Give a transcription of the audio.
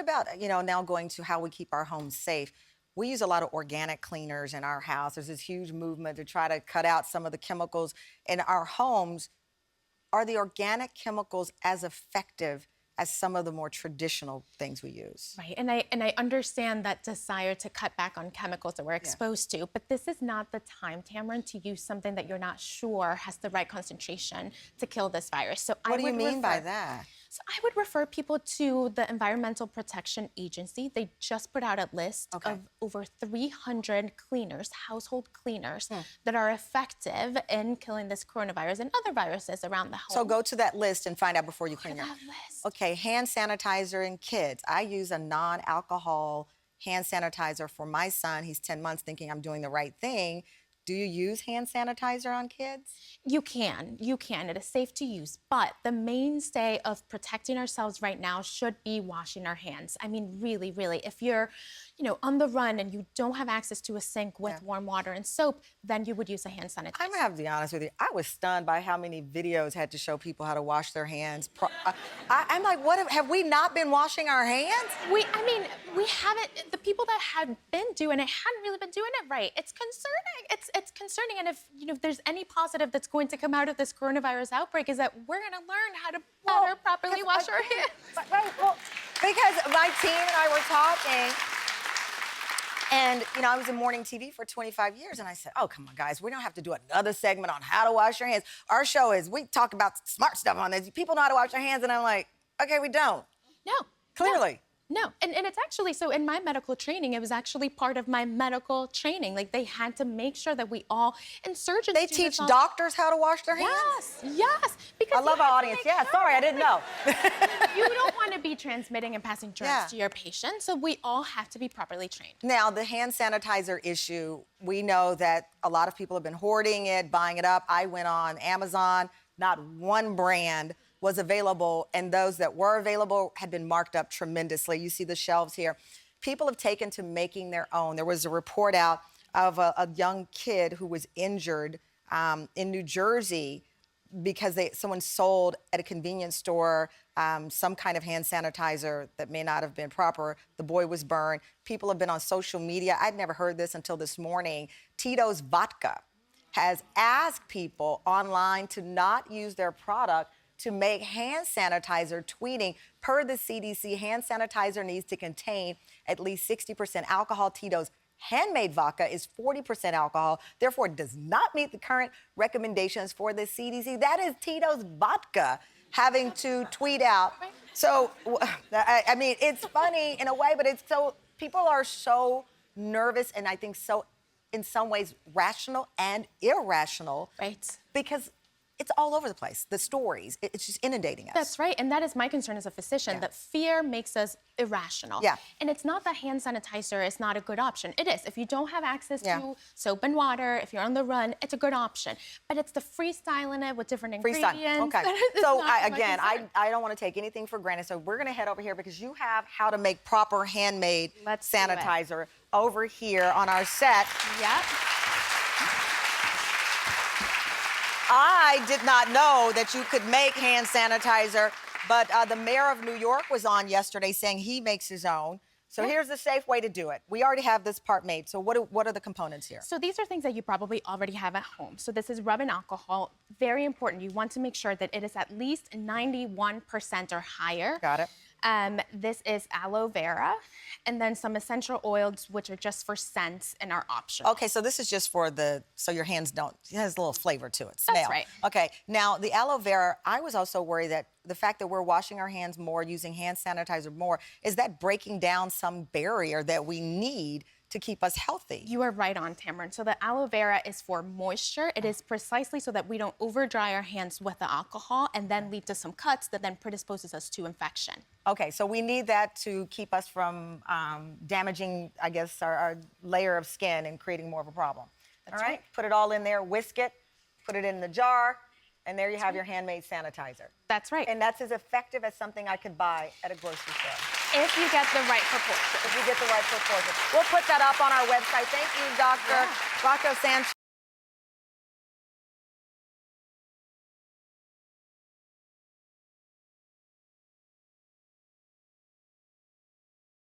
about, now going to how we keep our homes safe? We use a lot of organic cleaners in our house. There's this huge movement to try to cut out some of the chemicals in our homes. Are the organic chemicals as effective as some of the more traditional things we use? Right, and I understand that desire to cut back on chemicals that we're exposed to, but this is not the time, Tamron, to use something that you're not sure has the right concentration to kill this virus. So what do you mean by that? So I would refer people to the Environmental Protection Agency. They just put out a list of over 300 cleaners, household cleaners, that are effective in killing this coronavirus and other viruses around the home. So go to that list and find out before you clean your that list. Okay, hand sanitizer in kids. I use a non-alcohol hand sanitizer for my son. He's 10 months, thinking I'm doing the right thing. Do you use hand sanitizer on kids? You can. It is safe to use. But the mainstay of protecting ourselves right now should be washing our hands. I mean, really, really. If you're, on the run and you don't have access to a sink with warm water and soap, then you would use a hand sanitizer. I'm gonna have to be honest with you. I was stunned by how many videos had to show people how to wash their hands. I'm like, have we not been washing our hands? We haven't. The people that had been doing it hadn't really been doing it right. It's concerning. It's concerning. And if there's any positive that's going to come out of this coronavirus outbreak, is that we're going to learn how to better properly wash our hands. Right. Well, because my team and I were talking, and I was in morning TV for 25 years, and I said, "Oh, come on, guys, we don't have to do another segment on how to wash your hands. Our show is we talk about smart stuff on this. People know how to wash their hands," and I'm like, "Okay, we don't." No. Clearly. No, and it's actually, so in my medical training, it was actually part of my medical training. Like, they had to make sure that we all, and surgeons They teach doctors how to wash their hands? Yes. Because I love our audience. Yeah, sorry, I didn't know. You don't want to be transmitting and passing germs to your patients, so we all have to be properly trained. Now, the hand sanitizer issue, we know that a lot of people have been hoarding it, buying it up. I went on Amazon, not one brand was available, and those that were available had been marked up tremendously. You see the shelves here. People have taken to making their own. There was a report out of a young kid who was injured in New Jersey because someone sold at a convenience store some kind of hand sanitizer that may not have been proper. The boy was burned. People have been on social media. I'd never heard this until this morning. Tito's Vodka has asked people online to not use their product to make hand sanitizer, tweeting, per the CDC, hand sanitizer needs to contain at least 60% alcohol. Tito's handmade vodka is 40% alcohol, therefore it does not meet the current recommendations for the CDC. That is Tito's Vodka having to tweet out. So, I mean, it's funny in a way, but people are so nervous, and I think so, in some ways, rational and irrational. Right. Because it's all over the place, the stories. It's just inundating us. That's right, and that is my concern as a physician, that fear makes us irrational. Yeah. And it's not that hand sanitizer is not a good option. It is. If you don't have access to soap and water, if you're on the run, it's a good option. But it's the freestyling it with different ingredients. Okay. So, I don't want to take anything for granted, so we're going to head over here because you have how to make proper handmade sanitizer over here on our set. Yep. I did not know that you could make hand sanitizer, but the mayor of New York was on yesterday saying he makes his own. So here's the safe way to do it. We already have this part made. So what are the components here? So these are things that you probably already have at home. So this is rubbing alcohol. Very important. You want to make sure that it is at least 91% or higher. Got it. This is aloe vera, and then some essential oils, which are just for scents and are optional. Okay, so this is just for so your hands don't, it has a little flavor to it, smell. That's right. Okay, now the aloe vera, I was also worried that the fact that we're washing our hands more, using hand sanitizer more, is that breaking down some barrier that we need to keep us healthy? You are right on, Tamron. So the aloe vera is for moisture. It is precisely so that we don't over dry our hands with the alcohol and then lead to some cuts that then predisposes us to infection. Okay, so we need that to keep us from damaging, I guess, our layer of skin and creating more of a problem. That's all right? Put it all in there, whisk it, put it in the jar, and there you have your handmade sanitizer. That's right. And that's as effective as something I could buy at a grocery store. If you get the right proportion. If you get the right proportion. We'll put that up on our website. Thank you, Dr. Bracho-Sanchez.